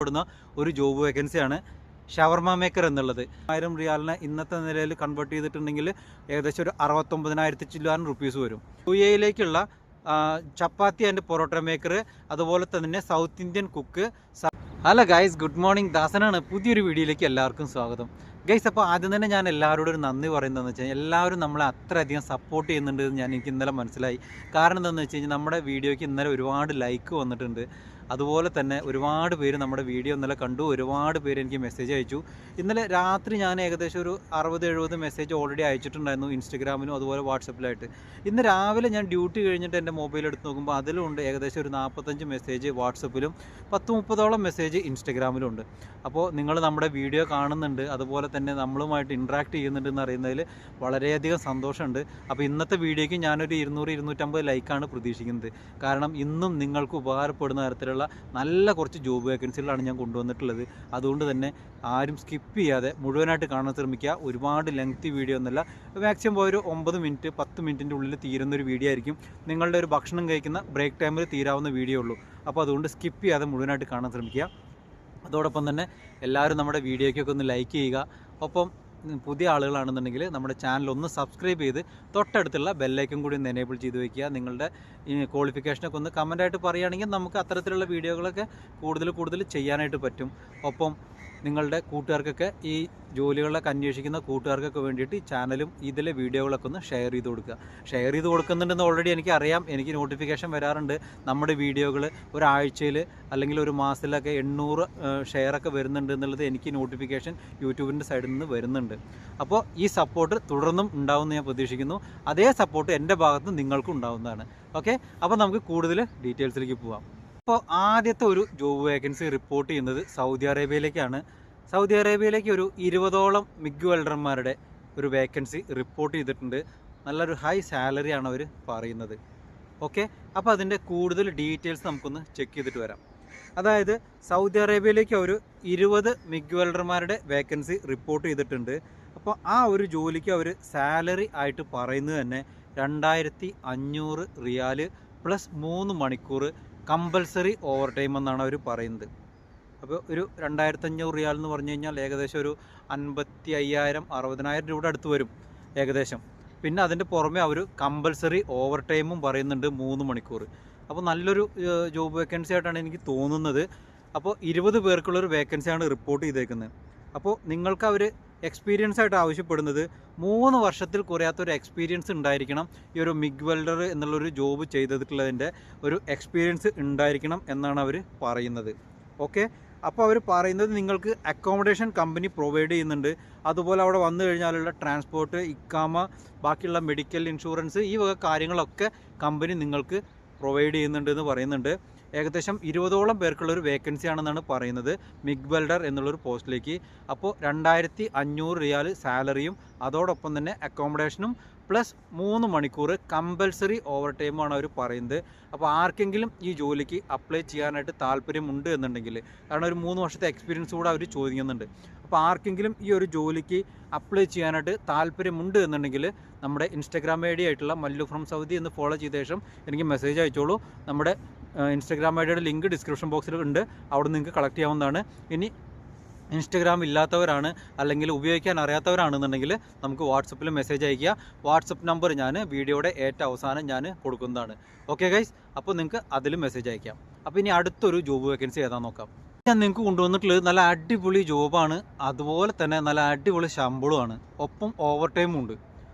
പ്പെടുന്ന ഒരു ജോബ് വേക്കൻസിയാണ് ഷവർമ മേക്കർ എന്നുള്ളത്. 1000 റിയാലിനെ ഇന്നത്തെ നിലയിൽ കൺവേർട്ട് ചെയ്തിട്ടുണ്ടെങ്കിൽ ഏകദേശം ഒരു 69,000 ചില്ലാൻ റുപ്പീസ് വരും. UAE chapati and parotta maker, അതുപോലെ തന്നെ south Indian cook. Hello guys, good morning. ദാസനാണ്. പുതിയൊരു വീഡിയോയിലേക്ക് എല്ലാവർക്കും സ്വാഗതം. ഗൈസ്, അപ്പോൾ ആദ്യം തന്നെ ഞാൻ എല്ലാവരോടും ഒരു നന്ദി പറയുന്നതെന്ന് വെച്ച് കഴിഞ്ഞാൽ എല്ലാവരും നമ്മളെ അത്രയധികം സപ്പോർട്ട് ചെയ്യുന്നുണ്ട് എന്ന് എനിക്ക് ഇന്നലെ മനസ്സിലായി. കാരണം എന്താണെന്ന് വെച്ച് കഴിഞ്ഞാൽ നമ്മുടെ വീഡിയോയ്ക്ക് ഇന്നലെ ഒരുപാട് ലൈക്ക് വന്നിട്ടുണ്ട്. അതുപോലെ തന്നെ ഒരുപാട് പേര് നമ്മുടെ വീഡിയോ ഇന്നലെ കണ്ടു. ഒരുപാട് പേര് എനിക്ക് മെസ്സേജ് അയച്ചു. ഇന്നലെ രാത്രി ഞാൻ ഏകദേശം ഒരു 60-70 മെസ്സേജ് ഓൾറെഡി അയച്ചിട്ടുണ്ടായിരുന്നു, ഇൻസ്റ്റഗ്രാമിലും അതുപോലെ വാട്സപ്പിലായിട്ട്. ഇന്ന് രാവിലെ ഞാൻ ഡ്യൂട്ടി കഴിഞ്ഞിട്ട് എൻ്റെ മൊബൈൽ എടുത്ത് നോക്കുമ്പോൾ അതിലുണ്ട് ഏകദേശം ഒരു 45 മെസ്സേജ് വാട്സപ്പിലും 10-30ഓളം മെസ്സേജ് ഇൻസ്റ്റഗ്രാമിലും ഉണ്ട്. അപ്പോൾ നിങ്ങൾ നമ്മുടെ വീഡിയോ കാണുന്നുണ്ട്, അതുപോലെ തന്നെ നമ്മളുമായിട്ട് ഇൻട്രാക്ട് ചെയ്യുന്നുണ്ടെന്ന് അറിയുന്നതിൽ വളരെയധികം സന്തോഷമുണ്ട്. അപ്പോൾ ഇന്നത്തെ വീഡിയോയ്ക്ക് ഞാനൊരു 200-250 ലൈക്കാണ് പ്രതീക്ഷിക്കുന്നത്. കാരണം ഇന്നും നിങ്ങൾക്ക് ഉപകാരപ്പെടുന്ന തരത്തിലുള്ള നല്ല കുറച്ച് ജോബ് വേക്കൻസികളാണ് ഞാൻ കൊണ്ടുവന്നിട്ടുള്ളത്. അതുകൊണ്ട് തന്നെ ആരും സ്കിപ്പ് ചെയ്യാതെ മുഴുവനായിട്ട് കാണാൻ ശ്രമിക്കുക. ഒരുപാട് ലെങ്തി വീഡിയോ ഒന്നുമല്ല, മാക്സിമം ഒരു 9 മിനിറ്റ് 10 മിനിറ്റിൻ്റെ ഉള്ളിൽ തീരുന്നൊരു വീഡിയോ ആയിരിക്കും. നിങ്ങളുടെ ഒരു ഭക്ഷണം കഴിക്കുന്ന ബ്രേക്ക് ടൈമിൽ തീരാവുന്ന വീഡിയോ ഉള്ളൂ. അപ്പോൾ അതുകൊണ്ട് സ്കിപ്പ് ചെയ്യാതെ മുഴുവനായിട്ട് കാണാൻ ശ്രമിക്കുക. അതോടൊപ്പം തന്നെ എല്ലാവരും നമ്മുടെ വീഡിയോയ്ക്കൊക്കെ ഒന്ന് ലൈക്ക് ചെയ്യുക. ഒപ്പം പുതിയ ആളുകളാണെന്നുണ്ടെങ്കിൽ നമ്മുടെ ചാനൽ ഒന്ന് സബ്സ്ക്രൈബ് ചെയ്ത് തൊട്ടടുത്തുള്ള ബെല്ലൈക്കൺ കൂടി ഒന്ന് എനേബിൾ ചെയ്ത് വയ്ക്കുക. നിങ്ങളുടെ ക്വാളിഫിക്കേഷനൊക്കെ ഒന്ന് കമൻറ്റായിട്ട് പറയുകയാണെങ്കിൽ നമുക്ക് അത്തരത്തിലുള്ള വീഡിയോകളൊക്കെ കൂടുതൽ ചെയ്യാനായിട്ട് പറ്റും. ഒപ്പം നിങ്ങളുടെ കൂട്ടുകാർക്കൊക്കെ ഈ ജോലികളൊക്കെ അന്വേഷിക്കുന്ന കൂട്ടുകാർക്കൊക്കെ വേണ്ടിയിട്ട് ഈ ചാനലും ഇതിലെ വീഡിയോകളൊക്കെ ഒന്ന് ഷെയർ ചെയ്ത് കൊടുക്കുക. ഷെയർ ചെയ്ത് കൊടുക്കുന്നുണ്ടെന്ന് ഓൾറെഡി എനിക്കറിയാം. എനിക്ക് നോട്ടിഫിക്കേഷൻ വരാറുണ്ട്. നമ്മുടെ വീഡിയോകൾ ഒരാഴ്ചയിൽ അല്ലെങ്കിൽ ഒരു മാസത്തിലൊക്കെ 800 ഷെയറൊക്കെ വരുന്നുണ്ട് എന്നുള്ളത് എനിക്ക് നോട്ടിഫിക്കേഷൻ യൂട്യൂബിൻ്റെ സൈഡിൽ നിന്ന് വരുന്നുണ്ട്. അപ്പോൾ ഈ സപ്പോർട്ട് തുടർന്നും ഉണ്ടാവുമെന്ന് ഞാൻ പ്രതീക്ഷിക്കുന്നു. അതേ സപ്പോർട്ട് എൻ്റെ ഭാഗത്ത് നിങ്ങൾക്കും ഉണ്ടാവുന്നതാണ്. ഓക്കെ, അപ്പോൾ നമുക്ക് കൂടുതൽ ഡീറ്റെയിൽസിലേക്ക് പോവാം. അപ്പോൾ ആദ്യത്തെ ഒരു ജോബ് വേക്കൻസി റിപ്പോർട്ട് ചെയ്യുന്നത് സൗദി അറേബ്യയിലേക്കാണ്. സൗദി അറേബ്യയിലേക്ക് ഒരു 20ഓളം മിഗ് വെൽഡർമാരുടെ ഒരു വേക്കൻസി റിപ്പോർട്ട് ചെയ്തിട്ടുണ്ട്. നല്ലൊരു ഹൈ സാലറിയാണ് അവർ പറയുന്നത്. ഓക്കെ, അപ്പോൾ അതിൻ്റെ കൂടുതൽ ഡീറ്റെയിൽസ് നമുക്കൊന്ന് ചെക്ക് ചെയ്തിട്ട് വരാം. അതായത് സൗദി അറേബ്യയിലേക്ക് ഒരു 20 മിഗ് വെൽഡർമാരുടെ വേക്കൻസി റിപ്പോർട്ട് ചെയ്തിട്ടുണ്ട്. അപ്പോൾ ആ ഒരു ജോലിക്ക് അവർ സാലറി ആയിട്ട് പറയുന്നത് തന്നെ 2500 റിയാൽ പ്ലസ് 3 മണിക്കൂർ കമ്പൽസറി ഓവർ ടൈം എന്നാണ് അവർ പറയുന്നത്. അപ്പോൾ ഒരു 2500 റിയാൽ എന്ന് പറഞ്ഞു കഴിഞ്ഞാൽ ഏകദേശം ഒരു 55,000-60,000 രൂപയുടെ അടുത്ത് വരും ഏകദേശം. പിന്നെ അതിൻ്റെ പുറമെ അവർ കമ്പൽസറി ഓവർ ടൈമും പറയുന്നുണ്ട് 3 മണിക്കൂർ. അപ്പോൾ നല്ലൊരു ജോബ് വേക്കൻസി ആയിട്ടാണ് എനിക്ക് തോന്നുന്നത്. അപ്പോൾ 20 പേർക്കുള്ളൊരു വേക്കൻസിയാണ് റിപ്പോർട്ട് ചെയ്തേക്കുന്നത്. അപ്പോൾ നിങ്ങൾക്ക് അവർ എക്സ്പീരിയൻസ് ആയിട്ട് ആവശ്യപ്പെടുന്നത് 3 വർഷത്തിൽ കുറയാത്തൊരു എക്സ്പീരിയൻസ് ഉണ്ടായിരിക്കണം. ഈ ഒരു മിഗ് വെൽഡർ എന്നുള്ളൊരു ജോബ് ചെയ്തിട്ടുള്ളതിൻ്റെ ഒരു എക്സ്പീരിയൻസ് ഉണ്ടായിരിക്കണം എന്നാണ് അവർ പറയുന്നത്. ഓക്കെ, അപ്പോൾ അവർ പറയുന്നത് നിങ്ങൾക്ക് അക്കോമഡേഷൻ കമ്പനി പ്രൊവൈഡ് ചെയ്യുന്നുണ്ട്. അതുപോലെ അവിടെ വന്നു കഴിഞ്ഞാലുള്ള ട്രാൻസ്പോർട്ട്, ഇക്കാമ, ബാക്കിയുള്ള മെഡിക്കൽ ഇൻഷുറൻസ്, ഈ വക കാര്യങ്ങളൊക്കെ കമ്പനി നിങ്ങൾക്ക് പ്രൊവൈഡ് ചെയ്യുന്നുണ്ട് എന്ന് പറയുന്നുണ്ട്. ഏകദേശം 20ഓളം പേർക്കുള്ളൊരു വേക്കൻസിയാണെന്നാണ് പറയുന്നത് മിഗ് വെൽഡർ എന്നുള്ളൊരു പോസ്റ്റിലേക്ക്. അപ്പോൾ 2500 റിയാൽ സാലറിയും അതോടൊപ്പം തന്നെ അക്കോമഡേഷനും പ്ലസ് 3 മണിക്കൂർ കമ്പൽസറി ഓവർ ടൈമാണ് അവർ പറയുന്നത്. അപ്പോൾ ആർക്കെങ്കിലും ഈ ജോലിക്ക് അപ്ലൈ ചെയ്യാനായിട്ട് താല്പര്യമുണ്ട് എന്നുണ്ടെങ്കിൽ, കാരണം ഒരു 3 വർഷത്തെ എക്സ്പീരിയൻസ് കൂടെ അവർ ചോദിക്കുന്നുണ്ട്. അപ്പോൾ ആർക്കെങ്കിലും ഈ ഒരു ജോലിക്ക് അപ്ലൈ ചെയ്യാനായിട്ട് താല്പര്യമുണ്ട് എന്നുണ്ടെങ്കിൽ നമ്മുടെ ഇൻസ്റ്റഗ്രാം ഐ ഡി ആയിട്ടുള്ള മല്ലു ഫ്രം സൗദി എന്ന് ഫോളോ ചെയ്ത ശേഷം എനിക്ക് മെസ്സേജ് അയച്ചോളൂ. നമ്മുടെ ഇൻസ്റ്റഗ്രാം ഐ ഡിയുടെ ലിങ്ക് ഡിസ്ക്രിപ്ഷൻ ബോക്സിൽ ഉണ്ട്, അവിടെ നിങ്ങൾക്ക് കളക്ട് ചെയ്യാവുന്നതാണ്. ഇനി ഇൻസ്റ്റഗ്രാം ഇല്ലാത്തവരാണ് അല്ലെങ്കിൽ ഉപയോഗിക്കാൻ അറിയാത്തവരാണെന്നുണ്ടെങ്കിൽ നമുക്ക് വാട്സപ്പിൽ മെസ്സേജ് അയയ്ക്കുക. വാട്സപ്പ് നമ്പർ ഞാൻ വീഡിയോയുടെ ഏറ്റവും അവസാനം ഞാൻ കൊടുക്കുന്നതാണ്. ഓക്കെ ഗൈസ്, അപ്പോൾ നിങ്ങൾക്ക് അതിൽ മെസ്സേജ് അയക്കാം. അപ്പോൾ ഇനി അടുത്തൊരു ജോബ് വേക്കൻസി ഏതാ നോക്കാം. ഞാൻ നിങ്ങൾക്ക് കൊണ്ടുവന്നിട്ടുള്ളത് നല്ല അടിപൊളി ജോബാണ്, അതുപോലെ തന്നെ നല്ല അടിപൊളി ശമ്പളമാണ്, ഒപ്പം ഓവർ ടൈമും ഉണ്ട്.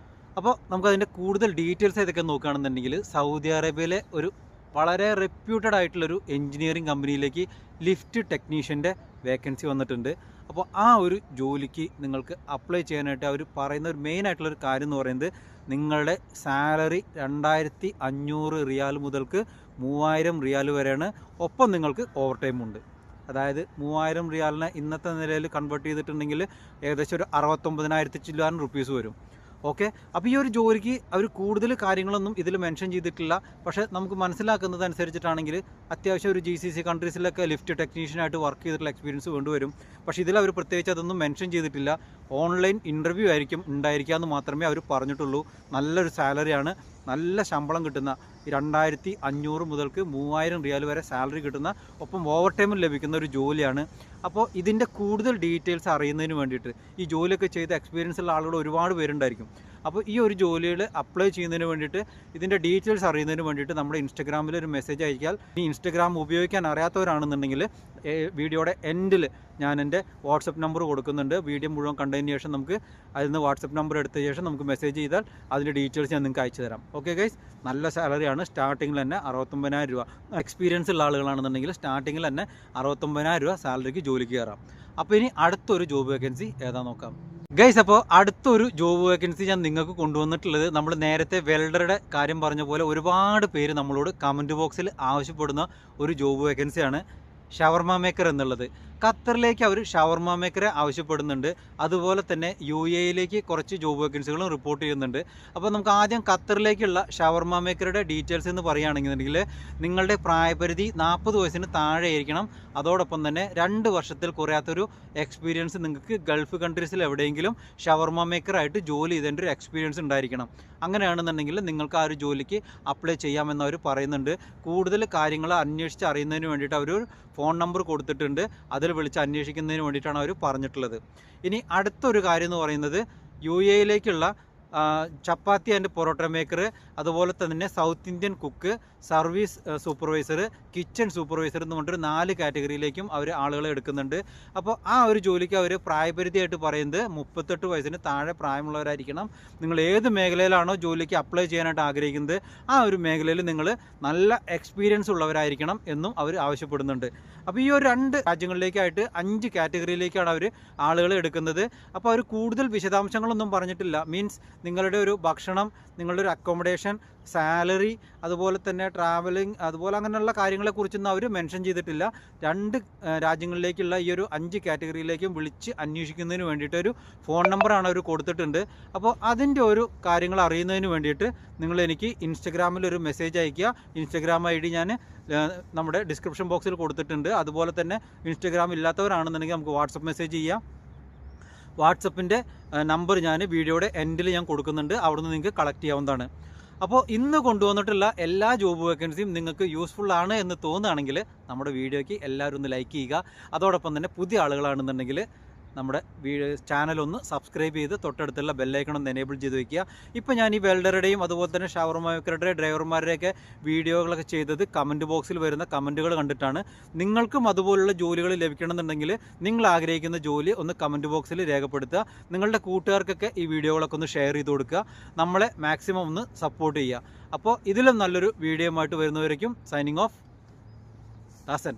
അപ്പോൾ നമുക്കതിൻ്റെ കൂടുതൽ ഡീറ്റെയിൽസ് ഏതൊക്കെ നോക്കുകയാണെന്നുണ്ടെങ്കിൽ സൗദി അറേബ്യയിലെ ഒരു വളരെ റെപ്യൂട്ടഡ് ആയിട്ടുള്ളൊരു എൻജിനീയറിംഗ് കമ്പനിയിലേക്ക് ലിഫ്റ്റ് ടെക്നീഷ്യൻ്റെ വേക്കൻസി വന്നിട്ടുണ്ട്. അപ്പോൾ ആ ഒരു ജോലിക്ക് നിങ്ങൾക്ക് അപ്ലൈ ചെയ്യാനായിട്ട് അവർ പറയുന്ന ഒരു മെയിൻ ആയിട്ടുള്ളൊരു കാര്യം എന്ന് പറയുന്നത് നിങ്ങളുടെ സാലറി 2500 റിയാൽ മുതൽക്ക് 3000 റിയാൽ വരെയാണ്. ഒപ്പം നിങ്ങൾക്ക് ഓവർ ടൈം ഉണ്ട്. അതായത് 3000 റിയാലിനെ ഇന്നത്തെ നിലയിൽ കൺവേർട്ട് ചെയ്തിട്ടുണ്ടെങ്കിൽ ഏകദേശം ഒരു 69,000 ചില്ലാൻ റുപ്പീസ് വരും. ഓക്കെ, അപ്പോൾ ഈ ഒരു ജോലിക്ക് അവർ കൂടുതൽ കാര്യങ്ങളൊന്നും ഇതിൽ മെൻഷൻ ചെയ്തിട്ടില്ല. പക്ഷേ നമുക്ക് മനസ്സിലാക്കുന്നത് അനുസരിച്ചിട്ടാണെങ്കിൽ അത്യാവശ്യം ഒരു GCC കൺട്രീസിലൊക്കെ ലിഫ്റ്റ് ടെക്നീഷ്യനായിട്ട് വർക്ക് ചെയ്തിട്ടുള്ള എക്സ്പീരിയൻസ് വേണ്ടിവരും. പക്ഷേ ഇതിൽ അവർ പ്രത്യേകിച്ച് അതൊന്നും മെൻഷൻ ചെയ്തിട്ടില്ല. ഓൺലൈൻ ഇൻ്റർവ്യൂ ആയിരിക്കും ഉണ്ടായിരിക്കുക എന്ന് മാത്രമേ അവർ പറഞ്ഞിട്ടുള്ളൂ. നല്ലൊരു സാലറിയാണ്, നല്ല ശമ്പളം കിട്ടുന്ന 2500 മുതൽക്ക് 3000 റിയാൽ വരെ സാലറി കിട്ടുന്ന, ഒപ്പം ഓവർ ടൈമും ലഭിക്കുന്ന ഒരു ജോലിയാണ്. അപ്പോൾ ഇതിൻ്റെ കൂടുതൽ ഡീറ്റെയിൽസ് അറിയുന്നതിന് വേണ്ടിയിട്ട്, ഈ ജോലിയൊക്കെ ചെയ്ത് എക്സ്പീരിയൻസ് ഉള്ള ആളുകൾ ഒരുപാട് പേരുണ്ടായിരിക്കും. അപ്പോൾ ഈ ഒരു ജോലിയിൽ അപ്ലൈ ചെയ്യുന്നതിന് വേണ്ടിയിട്ട്, ഇതിൻ്റെ ഡീറ്റെയിൽസ് അറിയുന്നതിന് വേണ്ടിയിട്ട് നമ്മുടെ ഇൻസ്റ്റഗ്രാമിൽ ഒരു മെസ്സേജ് അയച്ചാൽ, ഈ ഇൻസ്റ്റഗ്രാം ഉപയോഗിക്കാൻ അറിയാത്തവരാണെന്നുണ്ടെങ്കിൽ വീഡിയോയുടെ എൻഡിൽ ഞാൻ എൻ്റെ വാട്സപ്പ് നമ്പർ കൊടുക്കുന്നുണ്ട്. വീഡിയോ മുഴുവൻ കണ്ടതിന് ശേഷം നമുക്ക് അതിൽ നിന്ന് വാട്സപ്പ് നമ്പർ എടുത്ത ശേഷം നമുക്ക് മെസ്സേജ് ചെയ്താൽ അതിൻ്റെ ഡീറ്റെയിൽസ് ഞാൻ നിങ്ങൾക്ക് അയച്ചു തരാം. ഓക്കെ ഗൈസ്, നല്ല സാലറിയാണ്. സ്റ്റാർട്ടിങ്ങിൽ തന്നെ 69,000 രൂപ. എക്സ്പീരിയൻസ് ഉള്ള ആളുകളാണെന്നുണ്ടെങ്കിൽ സ്റ്റാർട്ടിങ്ങിൽ തന്നെ 69,000 രൂപ സാലറിക്ക് ജോലിക്ക് കയറാം. അപ്പോൾ ഇനി അടുത്തൊരു ജോബ് വേക്കൻസി ഏതാ നോക്കാം ഗൈസ്. അപ്പോൾ അടുത്തൊരു ജോബ് വേക്കൻസി ഞാൻ നിങ്ങൾക്ക് കൊണ്ടുവന്നിട്ടുള്ളത്, നമ്മൾ നേരത്തെ വെൽഡറുടെ കാര്യം പറഞ്ഞ പോലെ ഒരുപാട് പേര് നമ്മളോട് കമൻറ്റ് ബോക്സിൽ ആവശ്യപ്പെടുന്ന ഒരു ജോബ് വേക്കൻസിയാണ് ഷവർമ മേക്കർ എന്നുള്ളത്. ഖത്തറിലേക്ക് അവർ ഷവർമ മേക്കറെ ആവശ്യപ്പെടുന്നുണ്ട്. അതുപോലെ തന്നെ UAE കുറച്ച് ജോബ് വേക്കൻസികളും റിപ്പോർട്ട് ചെയ്യുന്നുണ്ട്. അപ്പോൾ നമുക്ക് ആദ്യം ഖത്തറിലേക്കുള്ള ഷവർമ മേക്കറുടെ ഡീറ്റെയിൽസ് എന്ന് പറയുകയാണെന്നുണ്ടെങ്കിൽ, നിങ്ങളുടെ പ്രായപരിധി 40 വയസ്സിന് താഴെ ആയിരിക്കണം. അതോടൊപ്പം തന്നെ 2 വർഷത്തിൽ കുറയാത്തൊരു എക്സ്പീരിയൻസ് നിങ്ങൾക്ക് ഗൾഫ് കൺട്രീസിൽ എവിടെയെങ്കിലും ഷവർമ മേക്കറായിട്ട് ജോലി ചെയ്തതിൻ്റെ ഒരു എക്സ്പീരിയൻസ് ഉണ്ടായിരിക്കണം. അങ്ങനെയാണെന്നുണ്ടെങ്കിൽ നിങ്ങൾക്ക് ആ ഒരു ജോലിക്ക് അപ്ലൈ ചെയ്യാമെന്ന് അവർ പറയുന്നുണ്ട്. കൂടുതൽ കാര്യങ്ങൾ അന്വേഷിച്ച് അറിയുന്നതിന് വേണ്ടിയിട്ട് അവർ ഫോൺ നമ്പർ കൊടുത്തിട്ടുണ്ട്. അതിൽ വിളിച്ച് അന്വേഷിക്കുന്നതിന് വേണ്ടിയിട്ടാണ് അവർ പറഞ്ഞിട്ടുള്ളത്. ഇനി അടുത്തൊരു കാര്യം എന്ന് പറയുന്നത്, UAE chapati and parotta maker, അതുപോലെ തന്നെ south Indian cook, service supervisor, kitchen supervisor എന്ന് പറഞ്ഞിട്ട് 4 കാറ്റഗറിയിലേക്കും അവർ ആളുകളെ എടുക്കുന്നുണ്ട്. അപ്പോൾ ആ ഒരു ജോലിക്ക് അവർ പ്രായപരിധിയായിട്ട് പറയുന്നത് 38 വയസ്സിന് താഴെ പ്രായമുള്ളവരായിരിക്കണം. നിങ്ങൾ ഏത് മേഖലയിലാണോ ജോലിക്ക് അപ്ലൈ ചെയ്യാനായിട്ട് ആഗ്രഹിക്കുന്നത് ആ ഒരു മേഖലയിൽ നിങ്ങൾ നല്ല എക്സ്പീരിയൻസ് ഉള്ളവരായിരിക്കണം എന്നും അവർ ആവശ്യപ്പെടുന്നുണ്ട്. അപ്പോൾ ഈ ഒരു 2 രാജ്യങ്ങളിലേക്കായിട്ട് 5 കാറ്റഗറിയിലേക്കാണ് അവർ ആളുകളെ എടുക്കുന്നത്. അപ്പോൾ അവർ കൂടുതൽ വിശദാംശങ്ങളൊന്നും പറഞ്ഞിട്ടില്ല. മീൻസ് നിങ്ങളുടെ ഒരു ഭക്ഷണം, നിങ്ങളുടെ ഒരു അക്കോമഡേഷൻ, സാലറി, അതുപോലെ തന്നെ ട്രാവലിംഗ്, അതുപോലെ അങ്ങനെയുള്ള കാര്യങ്ങളെക്കുറിച്ചൊന്നും അവർ മെൻഷൻ ചെയ്തിട്ടില്ല. 2 രാജ്യങ്ങളിലേക്കുള്ള ഈ ഒരു 5 കാറ്റഗറിയിലേക്കും വിളിച്ച് അന്വേഷിക്കുന്നതിന് വേണ്ടിയിട്ടൊരു ഫോൺ നമ്പറാണ് അവർ കൊടുത്തിട്ടുണ്ട്. അപ്പോൾ അതിൻ്റെ ഒരു കാര്യങ്ങൾ അറിയുന്നതിന് വേണ്ടിയിട്ട് നിങ്ങൾ എനിക്ക് ഇൻസ്റ്റഗ്രാമിൽ ഒരു മെസ്സേജ് അയയ്ക്കുക. ഇൻസ്റ്റഗ്രാം ID ഞാൻ നമ്മുടെ ഡിസ്ക്രിപ്ഷൻ ബോക്സിൽ കൊടുത്തിട്ടുണ്ട്. അതുപോലെ തന്നെ ഇൻസ്റ്റഗ്രാം ഇല്ലാത്തവരാണെന്നുണ്ടെങ്കിൽ നമുക്ക് വാട്സപ്പ് മെസ്സേജ് ചെയ്യാം. വാട്സപ്പിൻ്റെ നമ്പർ ഞാൻ വീഡിയോയുടെ എൻഡിൽ ഞാൻ കൊടുക്കുന്നുണ്ട്. അവിടുന്ന് നിങ്ങൾക്ക് കളക്ട് ചെയ്യാവുന്നതാണ്. അപ്പോൾ ഇന്ന് കൊണ്ടുവന്നിട്ടുള്ള എല്ലാ ജോബ് വേക്കൻസിയും നിങ്ങൾക്ക് യൂസ്ഫുൾ ആണ് എന്ന് തോന്നുകയാണെങ്കിൽ നമ്മുടെ വീഡിയോയ്ക്ക് എല്ലാവരും ഒന്ന് ലൈക്ക് ചെയ്യുക. അതോടൊപ്പം തന്നെ പുതിയ ആളുകളാണെന്നുണ്ടെങ്കിൽ നമ്മുടെ ചാനലൊന്ന് സബ്സ്ക്രൈബ് ചെയ്ത് തൊട്ടടുത്തുള്ള ബെല്ലൈക്കൺ ഒന്ന് എനേബിൾ ചെയ്ത് വയ്ക്കുക. ഇപ്പോൾ ഞാൻ ഈ വെൽഡറുടെയും അതുപോലെ തന്നെ ഷവർമ മേക്കറുടെ ഡ്രൈവർമാരുടെയൊക്കെ വീഡിയോകളൊക്കെ ചെയ്തത് കമൻറ്റ് ബോക്സിൽ വരുന്ന കമൻറ്റുകൾ കണ്ടിട്ടാണ്. നിങ്ങൾക്കും അതുപോലുള്ള ജോലികൾ ലഭിക്കണമെന്നുണ്ടെങ്കിൽ നിങ്ങൾ ആഗ്രഹിക്കുന്ന ജോലി ഒന്ന് കമൻറ്റ് ബോക്സിൽ രേഖപ്പെടുത്തുക. നിങ്ങളുടെ കൂട്ടുകാർക്കൊക്കെ ഈ വീഡിയോകളൊക്കെ ഒന്ന് ഷെയർ ചെയ്ത് കൊടുക്കുക. നമ്മളെ മാക്സിമം ഒന്ന് സപ്പോർട്ട് ചെയ്യുക. അപ്പോൾ ഇതിലും നല്ലൊരു വീഡിയോ ആയിട്ട് വരുന്നവരേക്കും സൈനിങ് ഓഫ് ദാസൻ.